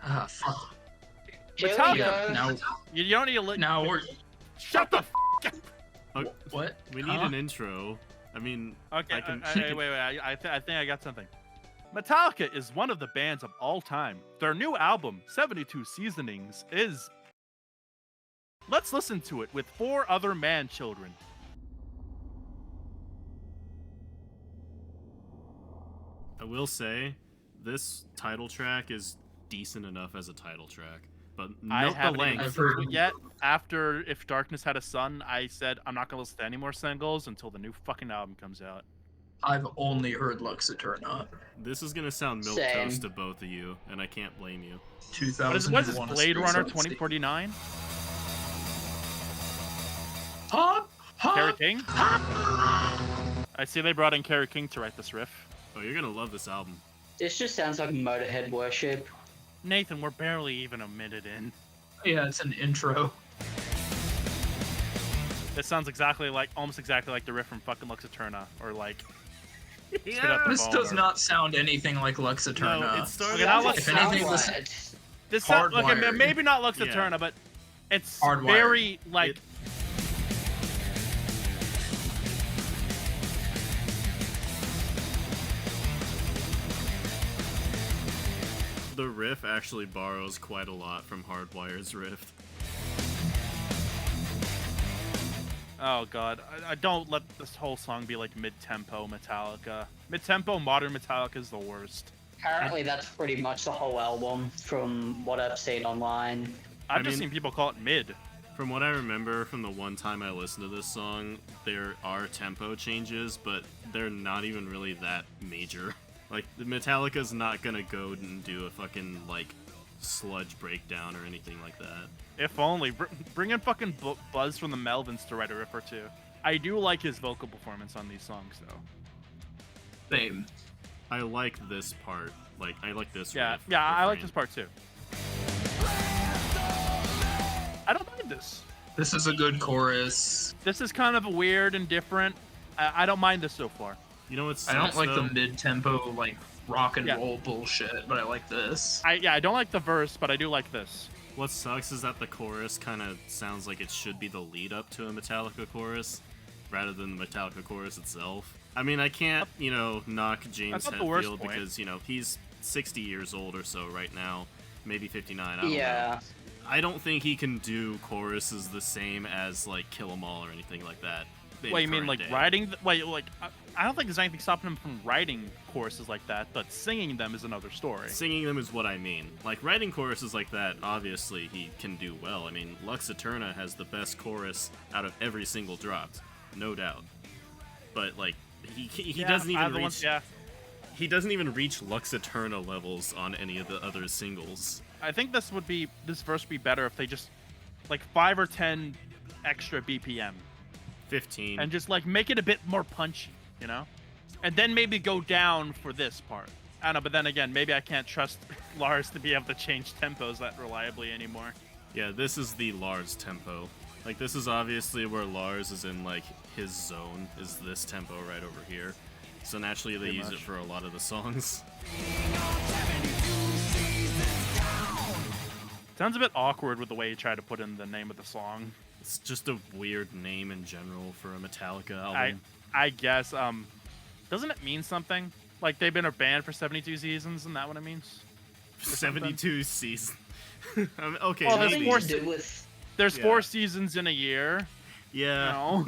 Fuck. Metallica. Now, You don't need to now we're. Shut the f. Okay, What? we need an intro. I mean, Okay, I can. wait. I think I got something. Metallica is one of the bands of all time. Their new album, 72 Seasonings, is. Let's listen to it with 4 other man-children. I will say, this title track is decent enough as a title track, but I note the haven't even length. listened to it yet. After If Darkness Had a Sun, I said I'm not gonna listen to any more singles until the new fucking album comes out. I've only heard Lux Eterna. This is gonna sound milquetoast to both of you, and I can't blame you. 2001. What is this, Blade Runner 2049? Carrie King? I see they brought in Carrie King to write this riff. Oh, you're gonna love this album. This just sounds like Motorhead worship. Nathan, we're barely even a minute in. Yeah, it's an intro. This sounds almost exactly like the riff from fucking Lux Eterna, or like. Yeah, This does not sound anything like Lux Eterna. No, it started. Okay, not Lux If anything, Sounds this This sounds okay, Hardwired. maybe not Lux Yeah. Eterna, but it's Hardwired. very like. The riff actually borrows quite a lot from Hardwired's riff. Oh god, I don't let this whole song be like mid-tempo Metallica. Mid-tempo modern Metallica is the worst. apparently that's pretty much the whole album from what I've seen online. I've just seen people call it mid. From what I remember from the one time I listened to this song, there are tempo changes, but they're not even really that major. Like, Metallica's not gonna go and do a fucking, like, sludge breakdown or anything like that. If only. Bring in fucking Buzz from the Melvins to write a riff or two. I do like his vocal performance on these songs, though. Same. I like this part. Like, I like this Yeah, riff. yeah, I like refrain. this part too. I don't mind this. This is a good chorus. This is kind of weird and different. I don't mind this so far. You know what's I don't like though? the mid-tempo, like, rock and Yeah. roll bullshit, but I like this. I don't like the verse, but I do like this. What sucks is that the chorus kind of sounds like it should be the lead up to a Metallica chorus, rather than the Metallica chorus itself. I mean, I can't, knock James That's not the worst Hetfield point. because, he's 60 years old or so right now, maybe 59, I don't know. Yeah. I don't think he can do choruses the same as, like, Kill 'Em All or anything like that. in Wait, you mean current like day. writing? I don't think there's anything stopping him from writing choruses like that, but singing them is another story. Singing them is what I mean. Like, writing choruses like that, obviously, he can do well. I mean, Lux Eterna has the best chorus out of every single drop, no doubt. But, like, he doesn't even reach... He doesn't even reach Lux Eterna levels on any of the other singles. I think this verse would be better if they just, like, 5 or 10 extra BPM. 15. And just, like, make it a bit more punchy, And then maybe go down for this part. I don't know, but then again, maybe I can't trust Lars to be able to change tempos that reliably anymore. Yeah, this is the Lars tempo. Like, this is obviously where Lars is in, like, his zone, is this tempo right over here. So naturally they use it for a lot of the songs. Sounds a bit awkward with the way you try to put in the name of the song. It's just a weird name in general for a Metallica album. I guess, doesn't it mean something? Like, they've been a band for 72 seasons, isn't that what it means? 72 seasons. Okay, Well, maybe. There's Yeah. 4 seasons in a year. Yeah.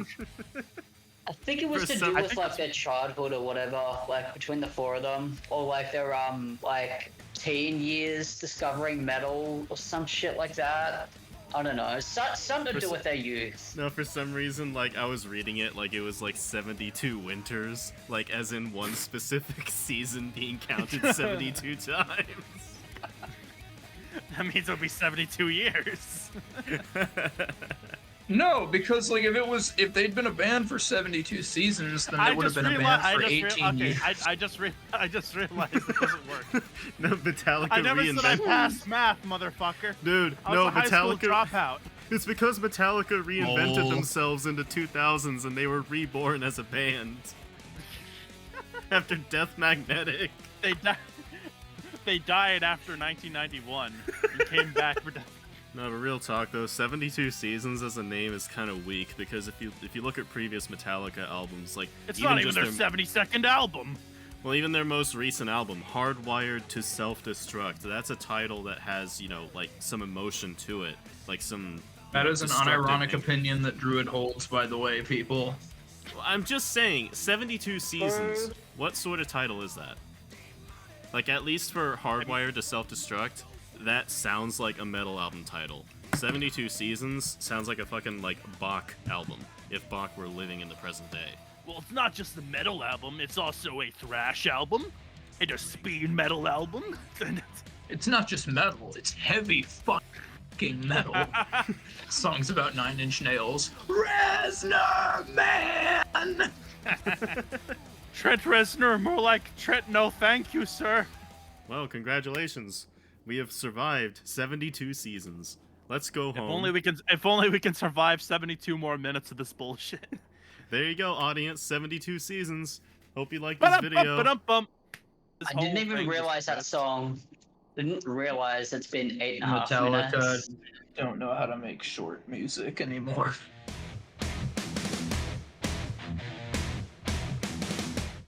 I think it was to do with like their childhood or whatever, like between the 4 of them, or like their like teen years discovering metal or some shit like that. I don't know. Something to do with their youth. No, for some reason, like, I was reading it like it was like 72 winters, like as in one specific season being counted 72 times. That means it'll be 72 years. No, because like if they'd been a band for 72 seasons, then they would have been a band for 18 years. I just realized it doesn't work. No, Metallica I never said I reinvented. passed math, motherfucker. Dude, I was no, a high school Metallica. dropout. It's because Metallica reinvented Oh. themselves in the 2000s and they were reborn as a band. After Death Magnetic. They died. like they died after 1991 and came back for. No, but real talk though, 72 Seasons as a name is kind of weak because if you look at previous Metallica albums, like it's not even their 72nd album. Well, even their most recent album, Hardwired to Self-Destruct, that's a title that has, you know, like some emotion to it, like some. That is an unironic opinion that Druid holds, by the way, people. I'm just saying, 72 Seasons. What sort of title is that? Like, at least for Hardwired to Self-Destruct, that sounds like a metal album title. 72 Seasons sounds like a fucking, like, Bach album, if Bach were living in the present day. Well, it's not just a metal album, it's also a thrash album, and a speed metal album. It's not just metal, it's heavy fucking metal. Songs about 9 Inch Nails. Reznor, man! Trent Reznor, more like Trent no thank you, sir. Well, congratulations. We have survived 72 seasons. Let's go home. If only we can survive 72 more minutes of this bullshit. There you go, audience. 72 seasons. Hope you like this video. I didn't even realize that song. Didn't realize it's been 8.5 minutes. Metallica don't know how to make short music anymore.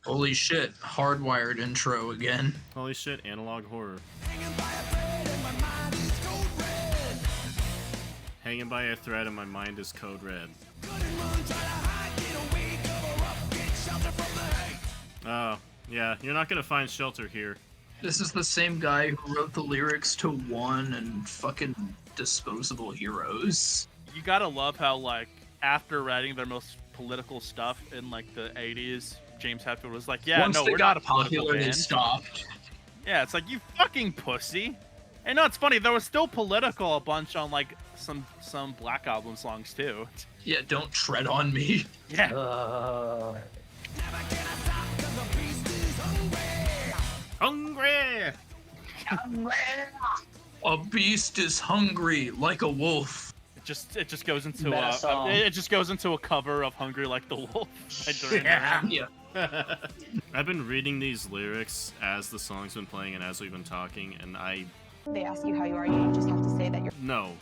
Holy shit, Hardwired intro again. Holy shit, analog horror. Hanging by a thread and my mind is code red. Oh, yeah, you're not gonna find shelter here. This is the same guy who wrote the lyrics to One and fucking Disposable Heroes. You gotta love how, like, after writing their most political stuff in, like, the 80s, James Hetfield was like, yeah, Once no, they we're got not a political popular, they band. stopped. Yeah, it's like, you fucking pussy. And no, it's funny, there was still political a bunch on, like, some Black Album songs, too. Yeah, don't tread on me. Yeah. Hungry! A beast is hungry like a wolf. It just goes into a cover of "Hungry Like the Wolf." Yeah. I've been reading these lyrics as the song's been playing and as we've been talking, and They ask you how you are, you just have to say that you're. No.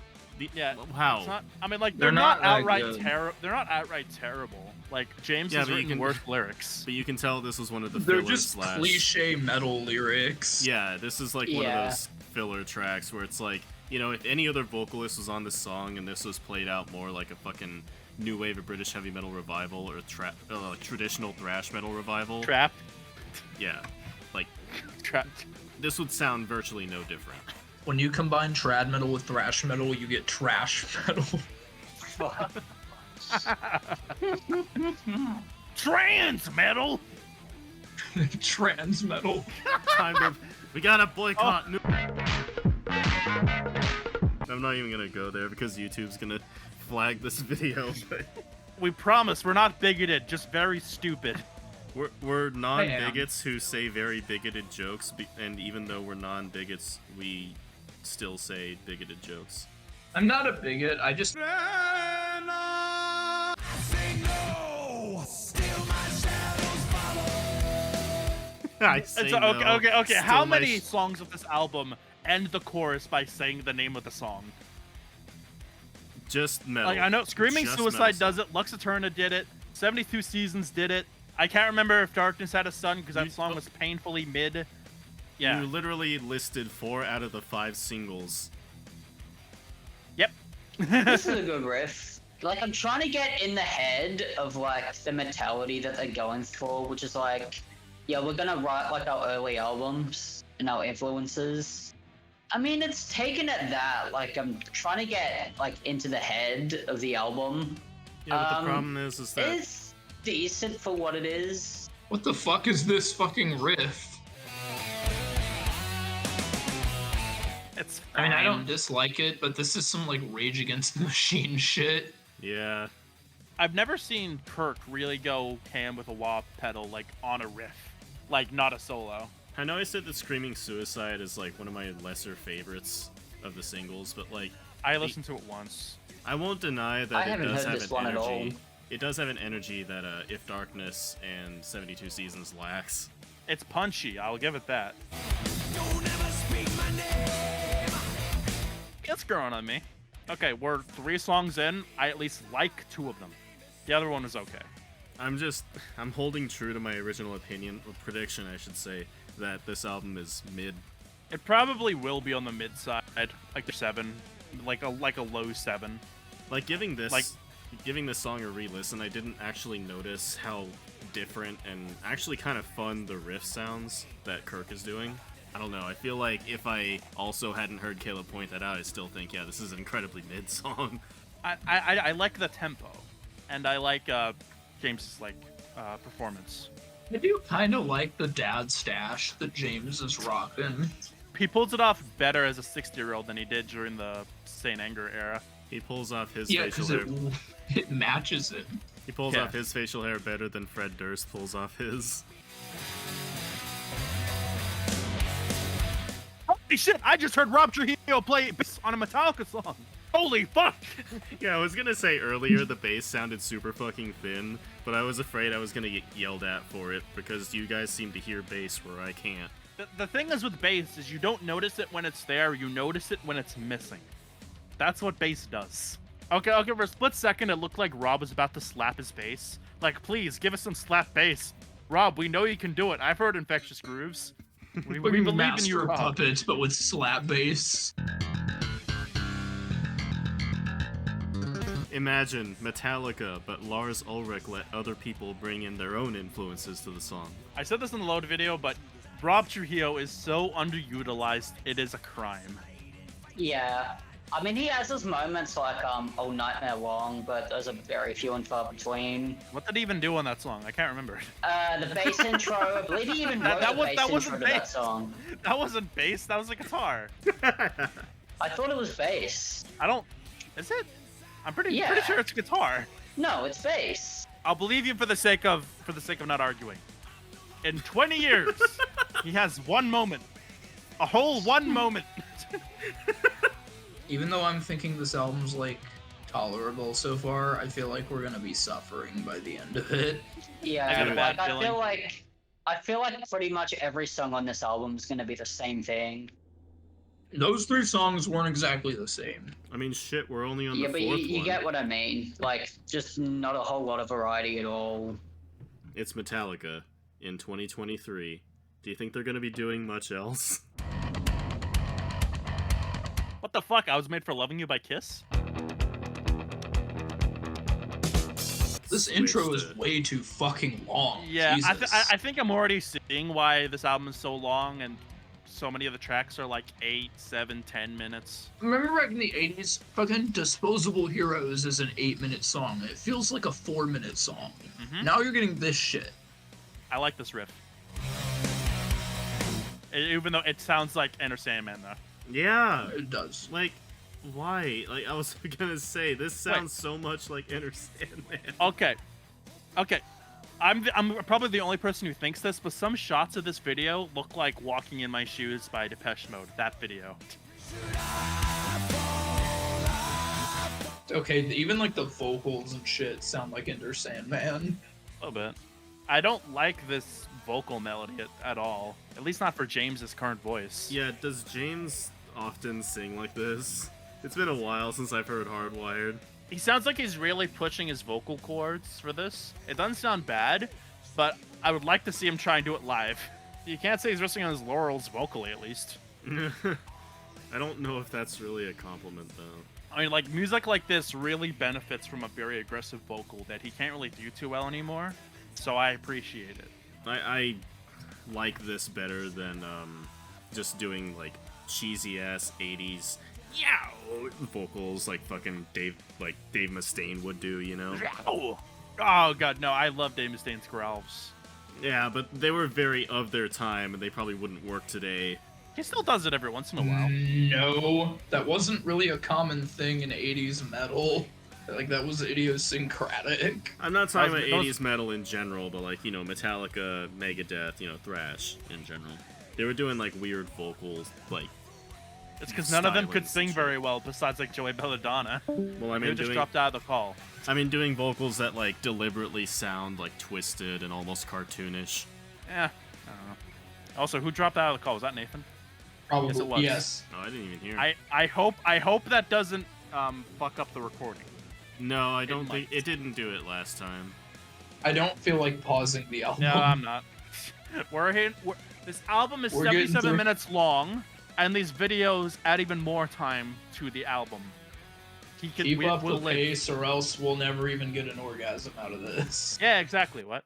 Yeah. How? It's not, I mean, like, They're not outright good. They're not outright terrible. Like, James Yeah, has but you written can- worse lyrics. But you can tell this was one of the They're filler just cliche metal lyrics. Yeah, this is like one of those filler tracks where it's like, you know, if any other vocalist was on this song and this was played out more like a fucking new wave of British heavy metal revival or traditional thrash metal revival. Trapped. Yeah. Like, Trapped. this would sound virtually no different. When you combine trad metal with thrash metal, you get trash metal. Trans metal. Trans metal. We gotta boycott. I'm not even gonna go there because YouTube's gonna flag this video. But We promise we're not bigoted, just very stupid. we're non-bigots who say very bigoted jokes, and even though we're non-bigots, we still say bigoted jokes. I'm not a bigot, I just... I say It's, no, okay. still How my many songs of this album end the chorus by saying the name of the song? Just metal. Like, I know Screaming Just Suicide metal does it, Lux Eterna did it, 72 Seasons did it. I can't remember if Darkness Had a Sun because that song was painfully mid. Yeah. You literally listed 4 out of the 5 singles. Yep. This is a good riff. Like, I'm trying to get in the head of, like, the mentality that they're going for, which is like, yeah, we're gonna write, like, our early albums and our influences. I mean, it's taken at that. Like, I'm trying to get, like, into the head of the album. Yeah, but the problem is that... It's decent for what it is. What the fuck is this fucking riff? It's I mean, I fine. don't dislike it, but this is some, like, Rage Against the Machine shit. Yeah. I've never seen Kirk really go ham with a wah pedal, like, on a riff. Like, not a solo. I know I said that Screaming Suicide is, like, one of my lesser favorites of the singles, but, like... I listened to it once. I won't deny that I it haven't does heard have this an one at all. energy. It does have an energy that If Darkness and 72 Seasons lacks. It's punchy, I'll give it that. Don't ever It's growing on me. Okay, we're 3 songs in. I at least like 2 of them. The other one is okay. I'm holding true to my original opinion, or prediction, I should say, that this album is mid. It probably will be on the mid side, like the 7, like a low 7. Like giving this song a re-listen, I didn't actually notice how different and actually kind of fun the riff sounds that Kirk is doing. I don't know. I feel like if I also hadn't heard Caleb point that out, I still think, yeah, this is an incredibly mid song. I like the tempo, and I like James's performance. I do kind of like the dad stash that James is rocking. He pulls it off better as a 60-year-old than he did during the Saint Anger era. He pulls off his Yeah, facial because hair. it matches it. He pulls off his facial hair better than Fred Durst pulls off his. Holy shit! I just heard Rob Trujillo play bass on a Metallica song. Holy fuck! Yeah, I was gonna say earlier the bass sounded super fucking thin, but I was afraid I was gonna get yelled at for it because you guys seem to hear bass where I can't. The thing is with bass is you don't notice it when it's there, you notice it when it's missing. That's what bass does. Okay, for a split second it looked like Rob was about to slap his bass. Like, please, give us some slap bass. Rob, we know you can do it. I've heard Infectious Grooves. We believe in you, Rob. Puppets, but with slap bass. Imagine Metallica, but Lars Ulrich let other people bring in their own influences to the song. I said this in the load video, but Rob Trujillo is so underutilized, it is a crime. Yeah. I mean, he has his moments like All Nightmare Long, but those are very few and far between. What did he even do on that song? I can't remember. The bass intro, I believe he even wrote the bass intro to that song. That wasn't bass, that was a guitar. I thought it was bass. Is it? I'm pretty sure it's guitar. No, it's bass. I'll believe you for the sake of not arguing. In 20 years, he has one moment. A whole one moment. Even though I'm thinking this album's tolerable so far, I feel like we're gonna be suffering by the end of it. Yeah, I got a bad feeling. I feel like pretty much every song on this album is gonna be the same thing. Those 3 songs weren't exactly the same. I mean, shit, we're only on the 4th one. Yeah, but you get what I mean. Just not a whole lot of variety at all. It's Metallica in 2023. Do you think they're gonna be doing much else? What the fuck? I Was Made for Loving You by Kiss? This intro is way too fucking long. Yeah, Jesus. I think I'm already seeing why this album is so long and so many of the tracks are 8, 7, 10 minutes. Remember back in the 80s, fucking Disposable Heroes is an 8-minute song. It feels like a 4-minute song. Mm-hmm. Now you're getting this shit. I like this riff. Even though it sounds like Enter Sandman, though. Yeah. It does. Why? I was gonna say, this sounds so much like Enter Sandman. Okay. I'm probably the only person who thinks this, but some shots of this video look like Walking in My Shoes by Depeche Mode. That video. Okay, even the vocals and shit sound like Enter Sandman. A little bit. I don't like this vocal melody at all. At least not for James's current voice. Yeah, does James often sing like this? It's been a while since I've heard Hardwired. He sounds like he's really pushing his vocal cords for this. It doesn't sound bad, but I would like to see him try and do it live. You can't say he's resting on his laurels vocally, at least. I don't know if that's really a compliment, though. I mean, music like this really benefits from a very aggressive vocal that he can't really do too well anymore, so I appreciate it. I like this better than just doing cheesy-ass 80s vocals like fucking Dave Mustaine would do, you know? Oh god, no, I love Dave Mustaine's growls. Yeah, but they were very of their time, and they probably wouldn't work today. He still does it every once in a while. No, that wasn't really a common thing in 80s metal. That was idiosyncratic. I'm not talking about 80s metal in general, but Metallica, Megadeth, thrash in general. They were doing weird vocals, It's because none of them could sing very well, besides Joey Belladonna. Well, I mean, they just dropped out of the call. I mean, doing vocals that deliberately sound twisted and almost cartoonish. Yeah, I don't know. Also, who dropped out of the call? Was that Nathan? Probably. Yes, it was. Yes. Oh, I didn't even hear. I hope that doesn't fuck up the recording. No, I don't might. think it didn't do it last time. I don't feel like pausing the album. No, I'm not. This album is We're getting 77 through- minutes long, and these videos add even more time to the album. Keep up the pace, or else we'll never even get an orgasm out of this. Yeah, exactly. What?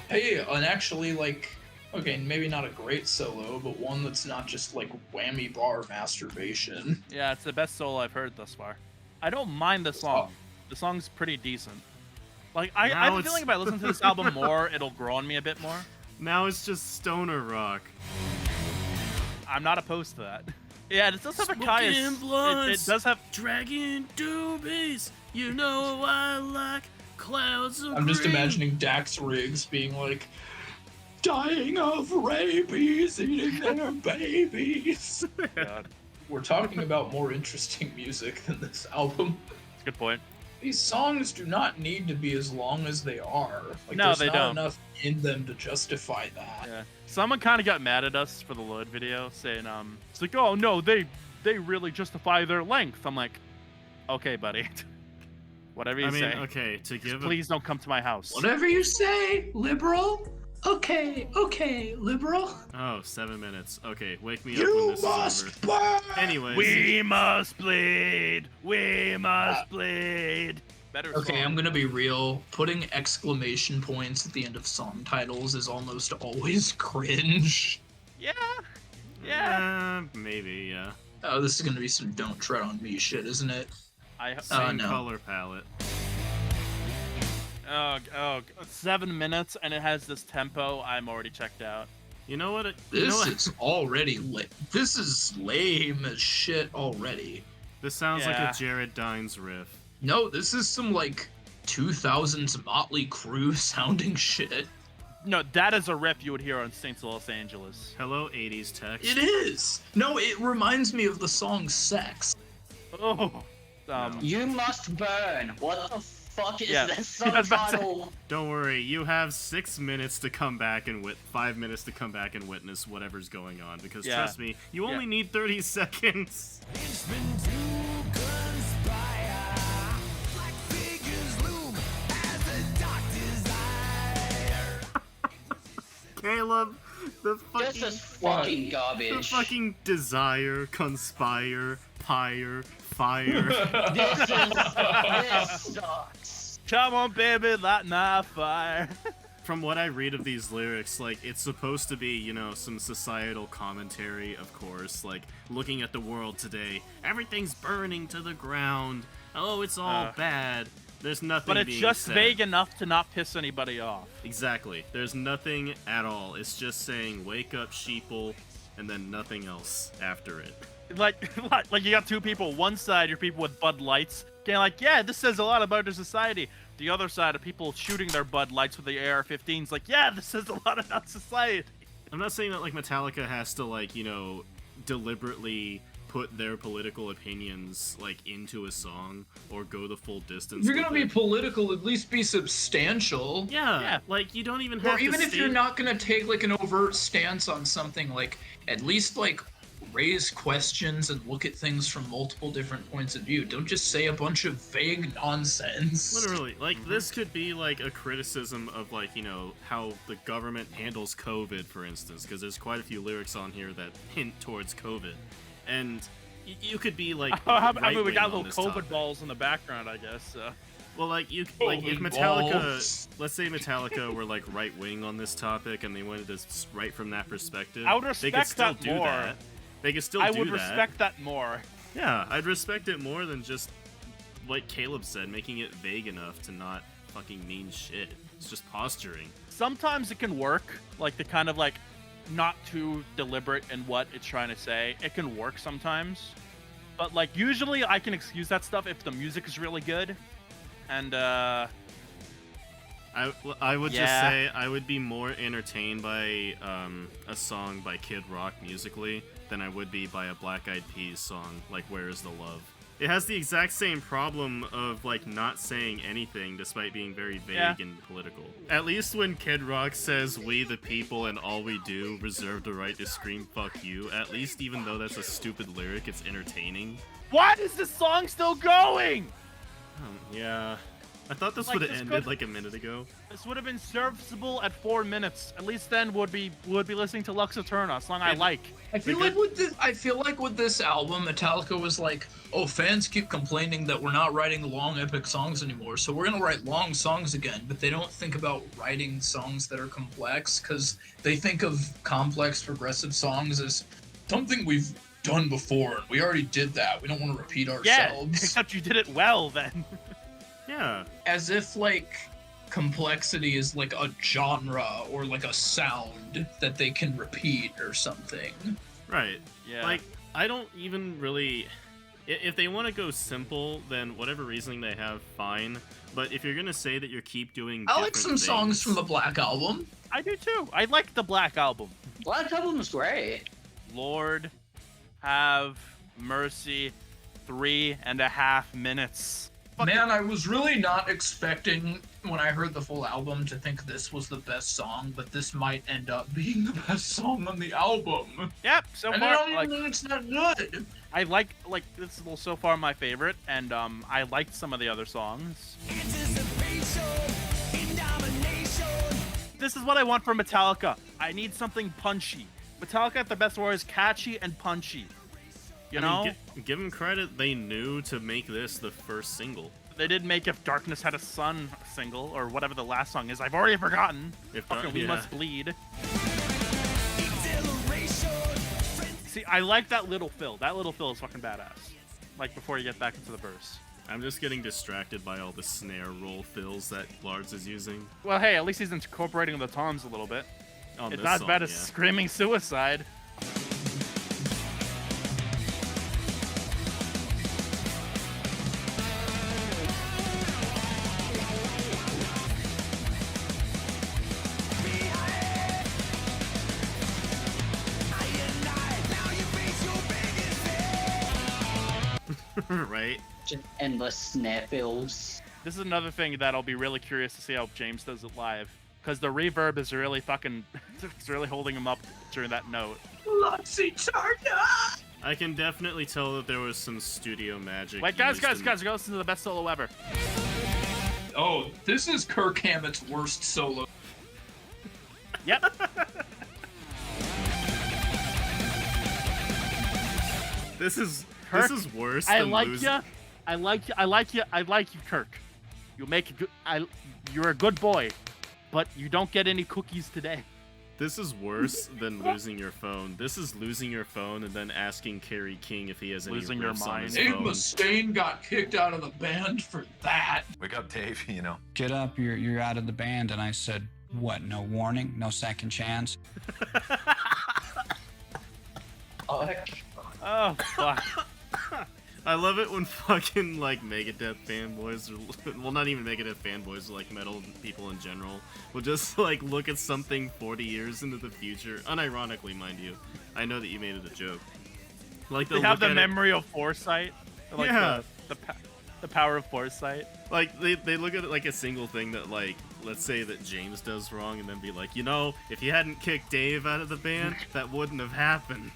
Hey, and actually, like, okay, maybe not a great solo, but one that's not just like whammy bar masturbation. Yeah, it's the best solo I've heard thus far. I don't mind the song. The song's pretty decent. Like, I have a feeling if I listen to this album more, it'll grow on me a bit more. Now it's just stoner rock. I'm not opposed to that. Yeah, it does have a Caius. It does have dragon doobies. You know I like clouds of I'm just green. imagining Dax Riggs being like, dying of rabies, eating their babies. God. We're talking about more interesting music than this album. That's a good point. These songs do not need to be as long as they are. Like, No, there's they not don't. enough in them to justify that. Yeah. Someone kind of got mad at us for the Lloyd video, saying, it's like, oh no, they really justify their length. I'm like, okay, buddy. Whatever you say. Okay, to give Please don't come to my house. Whatever you say, liberal. Okay, liberal. Oh, 7 minutes. Okay, wake me up when You this must is over. burn! Anyways. We must bleed. We must bleed. Better Okay, song. I'm gonna be real. Putting exclamation points at the end of song titles is almost always cringe. Yeah. Yeah. Maybe, yeah. Oh, this is gonna be some "Don't Tread on Me" shit, isn't it? Same no. color palette. Oh, 7 minutes and it has this tempo. I'm already checked out. You know what? This is already This is lame as shit already. This sounds like Yeah. a Jared Dines riff. No, this is some like 2000s Motley Crue sounding shit. No, that is a riff you would hear on Saints of Los Angeles. Hello, 80s text. It is. No, it reminds me of the song "Sex." Oh. You must burn. What the fuck is Yeah. that I song was about to say- title? Don't worry, you have 6 minutes to come back and 5 minutes to come back and witness whatever's going on. Because Yeah. trust me, you only need 30 seconds. Caleb, the Just fucking, as fucking the garbage. fucking desire, conspire, pyre, fire. This sucks. Come on, baby, light my fire. From what I read of these lyrics, like, it's supposed to be, you know, some societal commentary, of course, like, looking at the world today. Everything's burning to the ground. Oh, it's all bad. There's nothing But it's being just said. vague enough to not piss anybody off. Exactly. There's nothing at all. It's just saying, wake up, sheeple, and then nothing else after it. Like you got two people. One side, you're people with Bud Lights. Getting like, yeah, this says a lot about our society. The other side are people shooting their Bud Lights with the AR-15s. Like, yeah, this says a lot about society. I'm not saying that, like, Metallica has to, like, you know, deliberately put their political opinions, like, into a song or go the full distance. If you're gonna with be it. political, at least be substantial. Yeah, like, you don't even have Or to even if you're state- not gonna take like an overt stance on something, like at least like raise questions and look at things from multiple different points of view. Don't just say a bunch of vague nonsense. Literally, like, this could be, like, a criticism of, like, you know, how the government handles COVID, for instance, because there's quite a few lyrics on here that hint towards COVID. And you could be, like, I mean, we right-wing got on little this COVID topic. balls in the background, I guess. So. Well, like, if COVID Metallica, balls. let's say Metallica were, like, right-wing on this topic, and they wanted to write from that perspective, I would they could respect still that do more. that. They could still I do would that. respect that more. Yeah, I'd respect it more than just, like Caleb said, making it vague enough to not fucking mean shit. It's just posturing. Sometimes it can work, like the kind of like not too deliberate in what it's trying to say. It can work sometimes, but like usually I can excuse that stuff if the music is really good. And I would just Yeah. say I would be more entertained by a song by Kid Rock musically than I would be by a Black Eyed Peas song like "Where Is the Love." It has the exact same problem of like not saying anything despite being very vague and political. At least when Kid Rock says "we the people and all we do reserve the right to scream fuck you," at least even though that's a stupid lyric, it's entertaining. Why is this song still going? Yeah. I thought this would have ended like a minute ago. This would have been serviceable at 4 minutes. At least then would be listening to Lux Eterna, a song I like. I feel like with this album, Metallica was like, oh, fans keep complaining that we're not writing long epic songs anymore, so we're gonna write long songs again. But they don't think about writing songs that are complex because they think of complex progressive songs as something we've done before and we already did that. We don't want to repeat ourselves. Yeah, except you did it well then. Yeah. As if like complexity is like a genre or like a sound that they can repeat or something. Right. Yeah. Like, I don't even really... If they want to go simple, then whatever reasoning they have, fine. But if you're going to say that you keep doing I like some songs from the Black Album. I do too. I like the Black Album. Black Album is great. Lord, have mercy, 3.5 minutes. Man, I was really not expecting, when I heard the full album, to think this was the best song, but this might end up being the best song on the album. Yep, so and far, I don't even think it's not good. I like this is so far my favorite, and I liked some of the other songs. This is what I want from Metallica. I need something punchy. Metallica at the best word is catchy and punchy. You know? Give them credit, they knew to make this the first single. They did make If Darkness Had a Sun single, or whatever the last song is. I've already forgotten. We Must Bleed. See, I like that little fill. That little fill is fucking badass. Like, before you get back into the verse. I'm just getting distracted by all the snare roll fills that Lars is using. Well, hey, at least he's incorporating the toms a little bit. On it's this not as song, bad as yeah. Screaming Suicide. Right? Just endless snare fills. This is another thing that I'll be really curious to see how James does it live. Because the reverb is really fucking... it's really holding him up during that note. Lux Eterna! I can definitely tell that there was some studio magic. Wait, guys, go listen to the best solo ever. Oh, this is Kirk Hammett's worst solo. Yep. This is worse I than like losing. I like you, Kirk. You make a good. You're a good boy, but you don't get any cookies today. This is worse than losing your phone. This is losing your phone and then asking Kerry King if he has any Losing your riffs on mind. his Dave phone. Mustaine got kicked out of the band for that. Wake up, Dave, you know. Get up, you're out of the band. And I said, what, no warning, no second chance? Oh fuck. I love it when fucking like Megadeth fanboys, or well, not even Megadeth fanboys, like metal people in general, will just like look at something 40 years into the future, unironically, mind you. I know that you made it a joke. Like They have the memory of foresight. Like Yeah. the power of foresight. Like they look at it like a single thing that like, let's say that James does wrong, and then be like, you know, if you hadn't kicked Dave out of the band, that wouldn't have happened.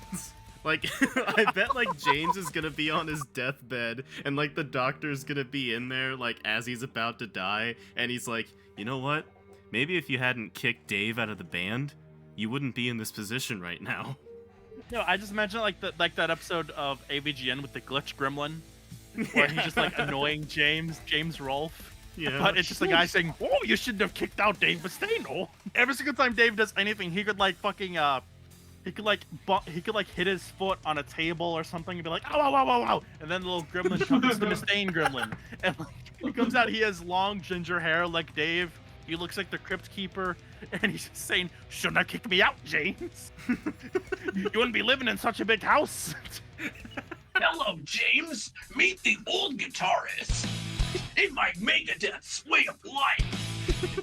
Like, I bet, like, James is gonna be on his deathbed, and, like, the doctor's gonna be in there, like, as he's about to die, and he's like, you know what? Maybe if you hadn't kicked Dave out of the band, you wouldn't be in this position right now. No, I just imagine like that episode of AVGN with the glitch gremlin, where he's just like annoying James Rolfe. Yeah. But it's just a guy saying, "Oh, you shouldn't have kicked out Dave Mustaine." Oh, every single time Dave does anything, he could like fucking he could like hit his foot on a table or something and be like, "Ow, ow, ow, ow, ow!" And then the little gremlin comes, the Mustaine gremlin, and like, he comes out. He has long ginger hair like Dave. He looks like the Crypt Keeper, and he's just saying, "Shouldn't have kicked me out, James. You wouldn't be living in such a big house." Hello, James. Meet the old guitarist. In my Megadeth's way of life.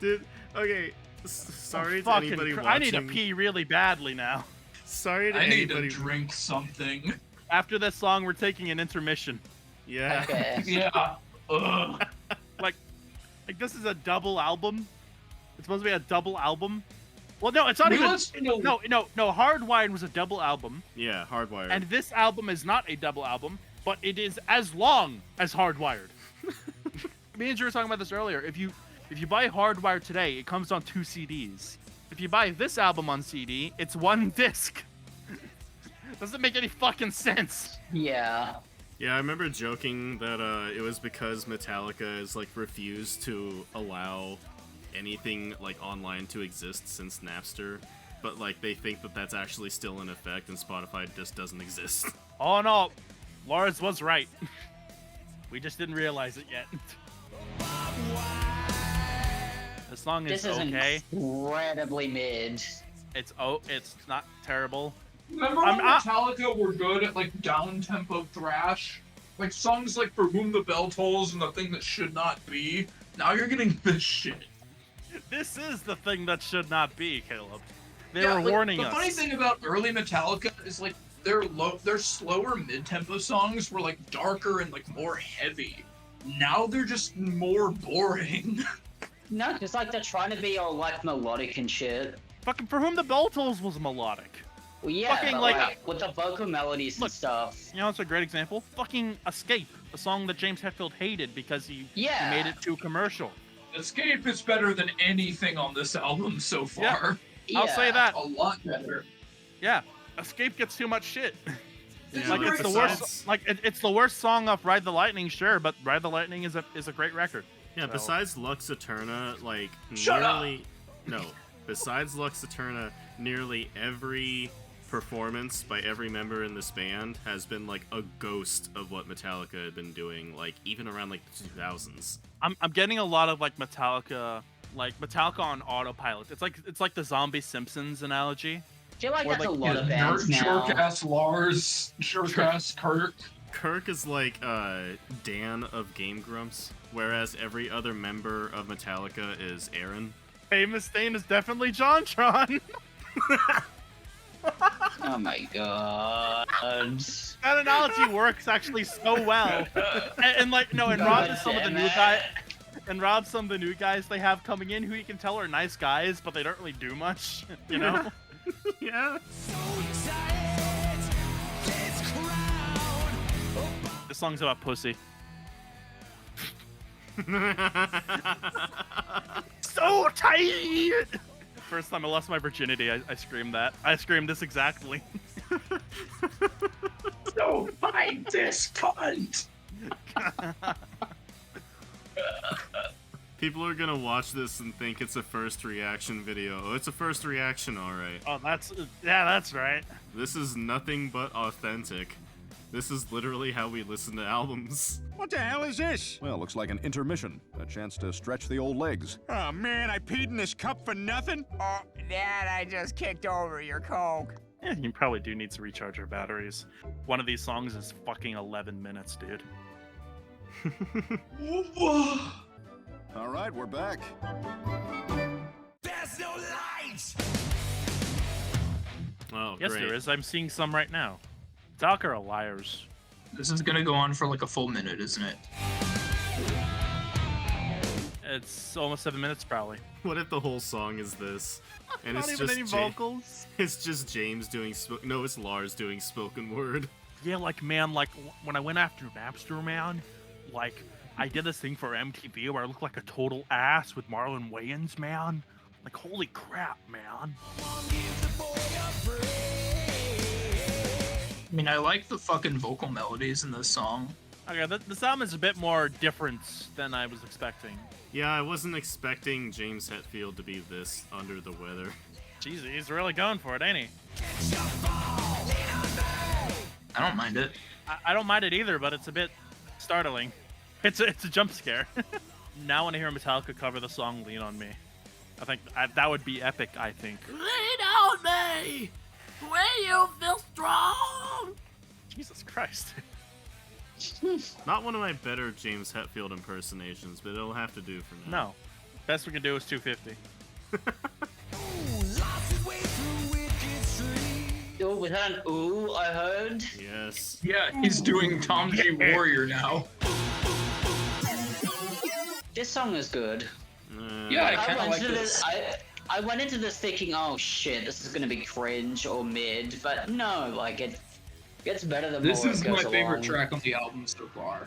Dude, okay. Sorry to Fucking anybody watching. I need to pee really badly now. Sorry to I need anybody. to drink something. After this song, we're taking an intermission. Yeah. Okay. Yeah. Ugh. Like this is a double album. It's supposed to be a double album. Well, no, it's not even. No. Hardwired was a double album, Yeah, Hardwired. and this album is not a double album, but it is as long as Hardwired. Me and Drew were talking about this earlier. If you buy Hardwired today, it comes on 2 CDs. If you buy this album on CD, it's 1 disc. Doesn't make any fucking sense. Yeah. Yeah, I remember joking that it was because Metallica has like refused to allow anything like online to exist since Napster, but like they think that that's actually still in effect and Spotify just doesn't exist. Oh no, Lars was right. We just didn't realize it yet. The song is okay. Incredibly mid. It's not terrible. Remember when Metallica were good at like down-tempo thrash? Like songs like For Whom the Bell Tolls and The Thing That Should Not Be? Now you're getting this shit. This is the thing that should not be, Caleb. They Yeah, were like, warning the us. funny thing about early Metallica is like their slower mid-tempo songs were like darker and like more heavy. Now they're just more boring. No, because like they're trying to be all like melodic and shit. Fucking For Whom the Bell Tolls was melodic. Well, yeah, Fucking, but, like- like with the vocal melodies Look, and stuff. You know, it's a great example. Fucking Escape, a song that James Hetfield hated because he Yeah. made it too commercial. Escape is better than anything on this album so far. I'll say that. A lot better. Yeah, Escape gets too much shit. It's Like a it's great the worst. song. Like it's the worst song off Ride the Lightning, sure, but Ride the Lightning is a great record. Yeah, So- besides Lux Eterna, like Shut up! besides Lux Eterna, nearly every performance by every member in this band has been like a ghost of what Metallica had been doing, like even around like the 2000s. I'm getting a lot of like Metallica on autopilot. It's like the Zombie Simpsons analogy. I feel like Or, that's like, a lot of bands now. Jerk-ass Lars, jerk-ass Kirk. Kirk is like Dan of Game Grumps, whereas every other member of Metallica is Aaron. Hey, Mustaine is definitely JonTron. Oh my god. That analogy works actually so well. And like no, and Rob is some of the new guys. And Rob's some of the new guys they have coming in who you can tell are nice guys, but they don't really do much, you know? Yeah. This song's about pussy. So tight! First time I lost my virginity, I screamed that. I screamed this exactly. So find this cunt! People are gonna watch this and think it's a first reaction video. Oh, it's a first reaction, alright. Oh, that's right. This is nothing but authentic. This is literally how we listen to albums. What the hell is this? Well, looks like an intermission. A chance to stretch the old legs. Oh man, I peed in this cup for nothing? Oh, Dad, I just kicked over your Coke. Yeah, you probably do need to recharge your batteries. One of these songs is fucking 11 minutes, dude. All right, we're back. There's no light! Oh, Yes, great. there is. I'm seeing some right now. Metallica are liars. This is gonna go on for like a full minute, isn't it? It's almost 7 minutes, probably. What if the whole song is this? And Not it's even just any Ja- vocals. It's just James doing no, it's Lars doing spoken word. Yeah, like, man, like, when I went after Napster, man, like, I did this thing for MTV where I looked like a total ass with Marlon Wayans, man. Like, holy crap, man. I mean, I like the fucking vocal melodies in this song. Okay, this album is a bit more different than I was expecting. Yeah, I wasn't expecting James Hetfield to be this under the weather. Jeez, he's really going for it, ain't he? I don't mind it. I don't mind it either, but it's a bit startling. It's a jump scare. Now when I hear Metallica cover the song "Lean on Me," I think that would be epic. I think. Lean on me, when you feel strong. Jesus Christ. Not one of my better James Hetfield impersonations, but it'll have to do for now. No, best we can do is 250. Ooh, was that an ooh I heard? Yes. Yeah, he's doing Tom G. Warrior now. This song is good. Yeah, I I kind of went like into this. I went into this thinking, oh shit, this is gonna be cringe or mid, but no, like it gets better the This more is it goes my favorite along. track on the album so far.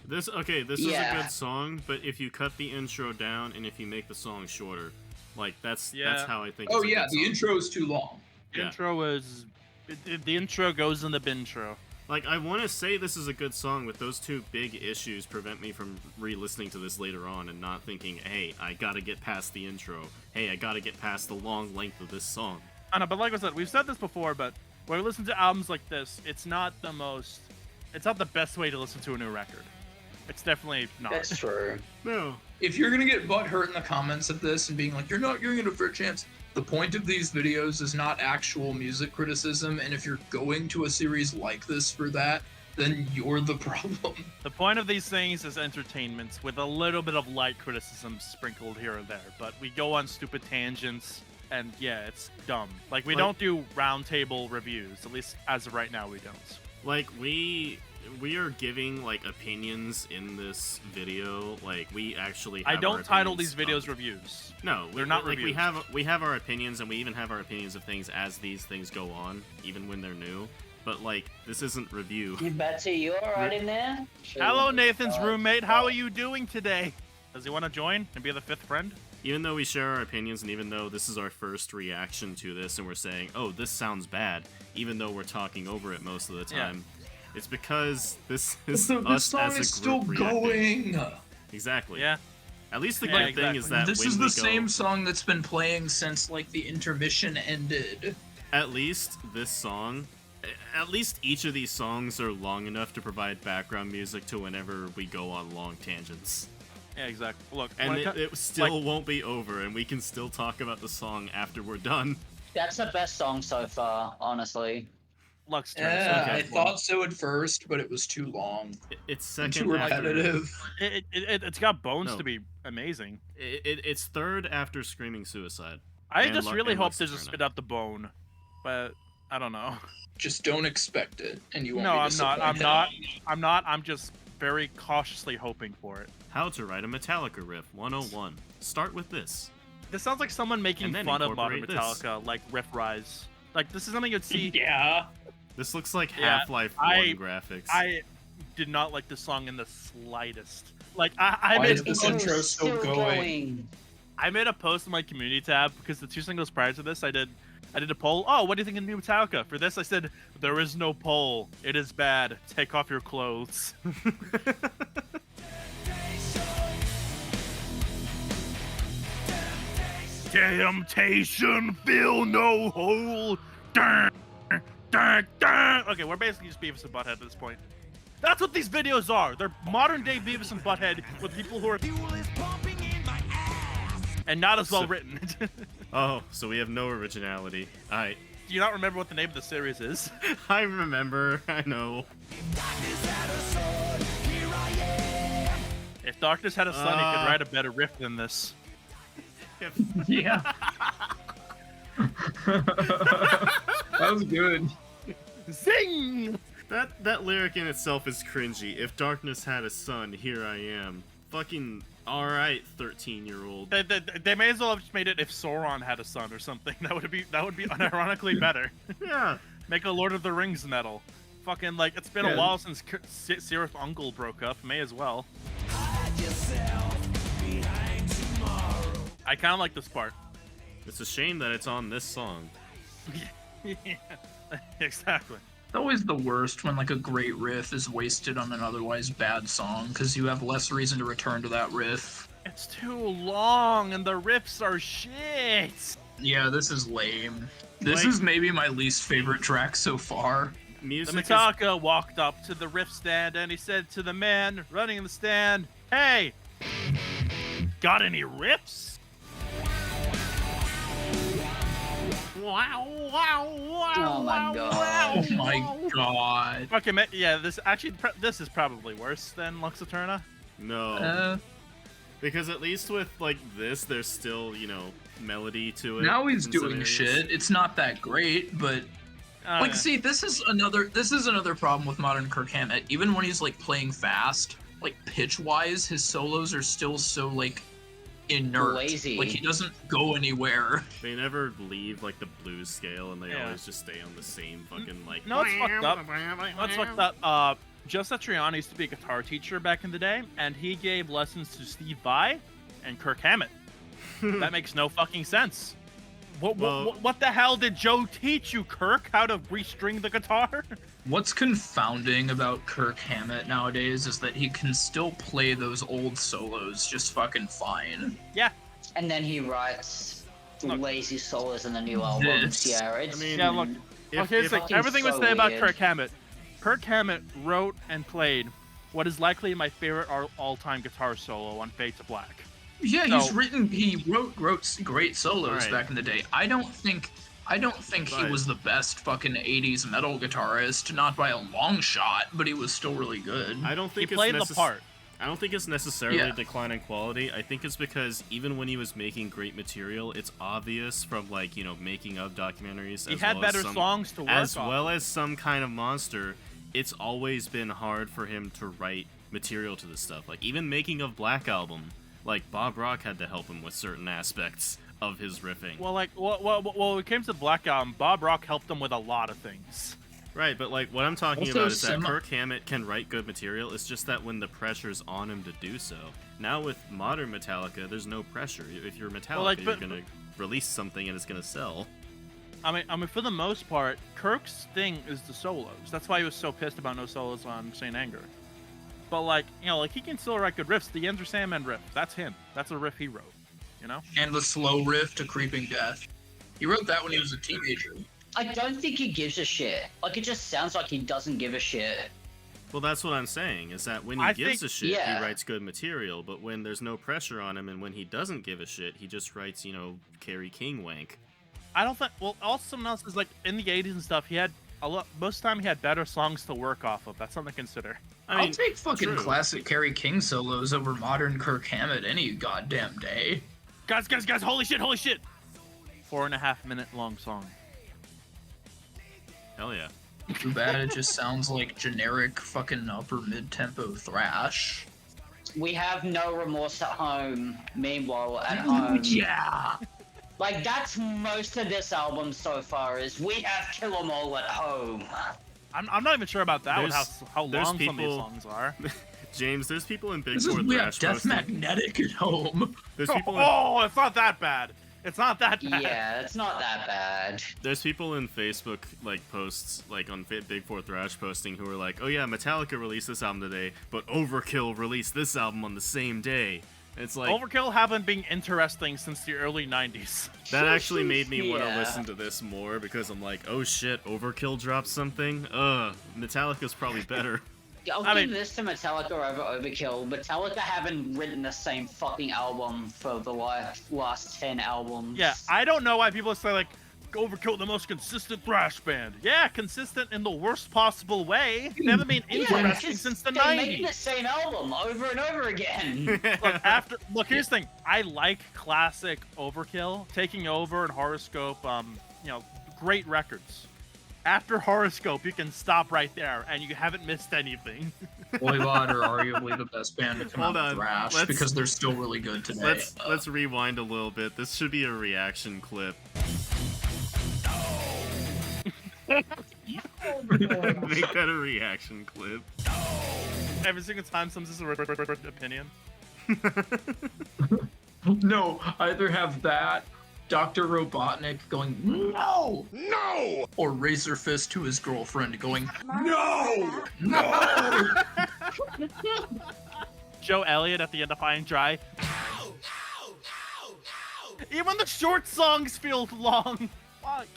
This is a Yeah. good song, but if you cut the intro down and if you make the song shorter, like that's Yeah. how I think. Oh it's a yeah, good the song. intro is too long. Yeah. Intro is the intro goes in the bintro. Like, I want to say this is a good song, but those two big issues prevent me from re-listening to this later on and not thinking, hey, I gotta get past the intro. Hey, I gotta get past the long length of this song. I know, but like I said, we've said this before, but when we listen to albums like this, it's not the best way to listen to a new record. It's definitely not. That's true. No. If you're gonna get butthurt in the comments of this and being like, you're not giving it a fair chance, the point of these videos is not actual music criticism, and if you're going to a series like this for that, then you're the problem. The point of these things is entertainment with a little bit of light criticism sprinkled here and there, but we go on stupid tangents, and yeah, it's dumb. Like, we don't do roundtable reviews, at least as of right now we don't. Like, we are giving, like, opinions in this video. Like, we actually have I don't our title opinions these videos of- reviews. No, They're not like, reviews. we have our opinions, and we even have our opinions of things as these things go on, even when they're new. But, like, this isn't review. You Betsy, you alright in there? Hello, Nathan's roommate. How are you doing today? Does he want to join and be the fifth friend? Even though we share our opinions, and even though this is our first reaction to this, and we're saying, oh, this sounds bad, even though we're talking over it most of the time, it's because this is This us song as a is still group reacting. going. Exactly. Yeah. At least the Yeah, good thing is that This when is we the go, same song that's been playing since like the intermission ended. at least this song, at least each of these songs are long enough to provide background music to whenever we go on long tangents. Yeah, exactly. Look, And when it still won't be over, and we can still talk about the song after we're done. That's the best song so far, honestly. Lux turn. Yeah, okay. I thought so at first, but it was too long. It's And second too after. repetitive. It's got bones No. to be amazing. It's third after Screaming Suicide. I And just Lu- really and hope Lux they just Eterna. spit out the bone, but I don't know. Just don't expect it, and you won't No, be I'm not. I'm disappointed. not. I'm not. I'm just very cautiously hoping for it. How to write a Metallica riff 101. Start with this. This sounds like someone making And then fun of modern incorporate this. Metallica, like Riff Rise. Like, this is something you'd see. Yeah. This looks like Yeah, Half-Life 1 I- graphics. I did not like this song in the slightest. Like, I Why made is this a intro post, still going? I made a post in my community tab because the two singles prior to this, I did a poll. Oh, what do you think of new Metallica? For this, I said, there is no poll. It is bad. Take off your clothes. Temptation, fill no hole. Dun, dun, dun. Okay, we're basically just Beavis and Butthead at this point. That's what these videos are. They're modern day Beavis and Butthead with people who are and not as well written. Oh, so we have no originality. Do you not remember what the name of the series is? I remember. I know. If Darkness had a son, he could write a better riff than this. Yeah. That was good. Zing! That lyric in itself is cringy. If darkness had a son, here I am. Fucking alright, 13-year-old. They may as well have just made it if Sauron had a son or something. That would be unironically better. Yeah. Make a Lord of the Rings metal. Fucking like it's been a while since Sirith Uncle broke up. May as well. I kind of like this part. It's a shame that it's on this song. Yeah, exactly. It's always the worst when like a great riff is wasted on an otherwise bad song because you have less reason to return to that riff. It's too long and the riffs are shit. Yeah, this is lame. This Like- is maybe my least favorite track so far. The Music is Metallica walked up to the riff stand and he said to the man running in the stand, "Hey, got any riffs?" Wow, wow, wow, Oh my wow, God. wow, Oh my wow. god. Okay, yeah, this is probably worse than Lux Eterna. no. Because at least with like this, there's still, melody to it. Now he's in some doing areas. shit. It's not that great, but Like, see, this is another problem with modern Kirk Hammett. Even when he's like playing fast, like pitch wise, his solos are still so like inert. Lazy. Like he doesn't go anywhere. They never leave like the blues scale, and they always just stay on the same fucking like. No, it's fucked up. What's fucked up? Joe Satriani used to be a guitar teacher back in the day, and he gave lessons to Steve Vai and Kirk Hammett. That makes no fucking sense. What the hell did Joe teach you, Kirk? How to restring the guitar? What's confounding about Kirk Hammett nowadays is that he can still play those old solos just fucking fine. Yeah. And then he writes lazy solos in the new albums. Yeah, it's... I mean, yeah, look. Here's the thing. Everything we say about Kirk Hammett. Kirk Hammett wrote and played what is likely my favorite all-time guitar solo on Fade to Black. Yeah, he wrote great solos back in the day. I don't think he was the best fucking 80s metal guitarist, not by a long shot, but he was still really good. I don't think he played the part. I don't think it's necessarily a decline in quality. I think it's because even when he was making great material, it's obvious from like, you know, making of documentaries. He had better songs to work on. As well as Some Kind of Monster, it's always been hard for him to write material to this stuff. Like even making of Black Album, like Bob Rock had to help him with certain aspects of his riffing. Well, like, when it came to the Black Album, Bob Rock helped him with a lot of things. Right, but like what I'm talking about is that Kirk Hammett can write good material. It's just that when the pressure's on him to do so. Now with modern Metallica, there's no pressure. If you're Metallica, you're gonna release something and it's gonna sell. I mean, for the most part, Kirk's thing is the solos. That's why he was so pissed about no solos on Saint Anger. But like, you know, like he can still write good riffs. The Enter Sandman riff, that's him. That's a riff he wrote. You know? And the slow riff to Creeping Death. He wrote that when he was a teenager. I don't think he gives a shit. Like, it just sounds like he doesn't give a shit. Well, that's what I'm saying, is that when he gives a shit, he writes good material, but when there's no pressure on him and when he doesn't give a shit, he just writes, you know, Kerry King wank. I don't think, well, also something else is, like, in the 80s and stuff, he had most of the time he had better songs to work off of. That's something to consider. I'll take fucking classic Kerry King solos over modern Kirk Hammett any goddamn day. Guys, holy shit! 4.5 minute long song. Hell yeah. Too bad it just sounds like generic fucking upper mid-tempo thrash. We have no remorse at home, meanwhile at home. Yeah! Like, that's most of this album so far, is we have Kill 'Em All at home. I'm not even sure about that, with how long some of these songs are. James, there's people in Big This Four is, we have thrash Death posting. Magnetic at home. There's people it's not that bad. It's not that bad. Yeah, it's not that bad. There's people in Facebook, like, posts, like, on Big Four Thrash posting who are like, oh yeah, Metallica released this album today, but Overkill released this album on the same day. It's like... Overkill haven't been interesting since the early 90s. That actually made me want to listen to this more, because I'm like, oh shit, Overkill dropped something? Metallica's probably better. I'll give this to Metallica over Overkill. Metallica haven't written the same fucking album for the last 10 albums. Yeah, I don't know why people say, like, Overkill the most consistent thrash band. Yeah, consistent in the worst possible way. They haven't been interesting since the 90s. They make the same album over and over again. Look, here's the thing. I like classic Overkill. Taking Over and Horoscope, you know, great records. After Horoscope, you can stop right there, and you haven't missed anything. Voivod are arguably the best band to come out of thrash, because they're still really good today. Let's rewind a little bit. This should be a reaction clip. Make that a reaction clip. Every single time someone says a opinion. No, either have that, Dr. Robotnik going, no! No! Or Razor Fist to his girlfriend going, No! No! Joe Elliott at the end of High and Dry. Even the short songs feel long. Fuck.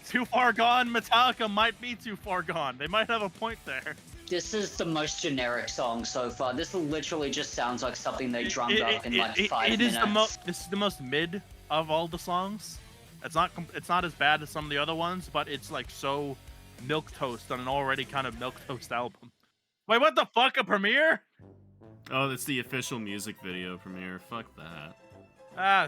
Too Far Gone, Metallica might be too far gone. They might have a point there. This is the most generic song so far. This literally just sounds like something they drummed up in like 5 minutes. This is the most mid of all the songs. It's not as bad as some of the other ones, but it's like so milquetoast on an already kind of milquetoast album. Wait, what the fuck? A premiere? Oh, it's the official music video premiere. Fuck that.